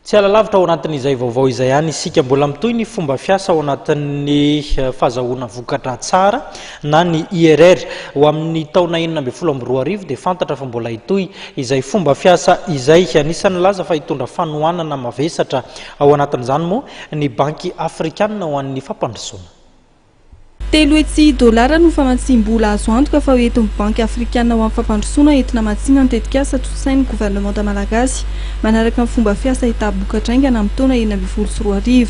Tsy alalavitra ao anatin'izay vaovao izay ihany isika mbola mitoy ny fomba fiasa ao anatin'ny fahazahoana vokatra tsara na ny IRR ho amin'ny taona 2012 dia fantatra fa mbola hitoy izay fomba fiasa izay anisany laza fa hitondra fanohanana mavesatra ao anatin'izany moa ny banky afrikanina ho an'ny fampandrosoana. $3 no famatsim-bola azo antoka fa hoentin'ny banky afrikanina ho amin'ny fampandrosoana entina matsina ny tetikasa tosain'ny gouvernemanta malagasy manaraka ny fomba fiasa hita-bokatra aingana amin'ny taona 2024.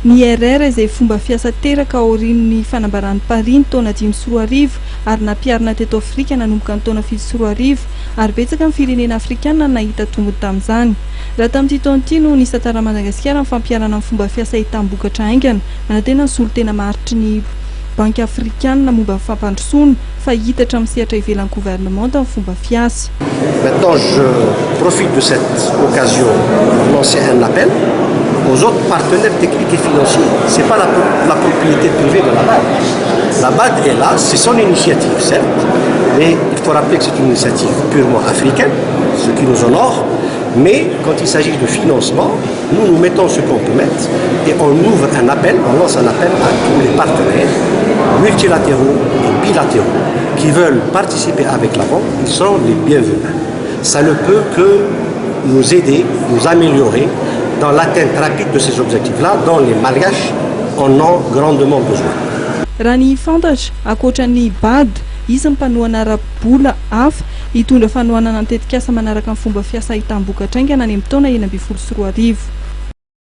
Ny IRR izay fomba fiasa teraka aorian'ny fanambaran'ny Paris ny taona 2024 ary nampiarina teto Afrika nanomboka ny taona 2024 ary betsaka ny firenena afrikanina nahita tombony tamin'izany. Raha tamin'ity taona ity no nisatara Madagasikara ny fampiarana ny fomba fiasa hita-bokatra aingana manantena ny solotena maritry ny banky afrikanina momba fampandrosoana fa hita hatramin'ny sehatra ivelan'ny gouvernemanta ny fomba fiasa. Maintenant, je profite de cette occasion pour lancer un appel aux autres partenaires techniques et financiers. Ce n'est pas la propriété privée de la BAD. La BAD est là, c'est son initiative, certes, mais il faut rappeler que c'est une initiative purement africaine, ce qui nous honore. Mais quand il s'agit de financement, nous mettons ce qu'on peut mettre et on ouvre un appel, on lance un appel à tous les partenaires multilatéraux et bilatéraux qui veulent participer avec la banque. Ils sont les bienvenus. Ça ne peut que nous aider, nous améliorer dans l'atteinte rapide de ces objectifs-là dont les Malgaches en ont grandement besoin. Rani fantatra akoatran'ny BAD izy mpanohana ara-bola hafa hitondra fanohanana ny tetikasa manaraka ny fomba fiasa hita-bokatra aingana any amin'ny taona 2024.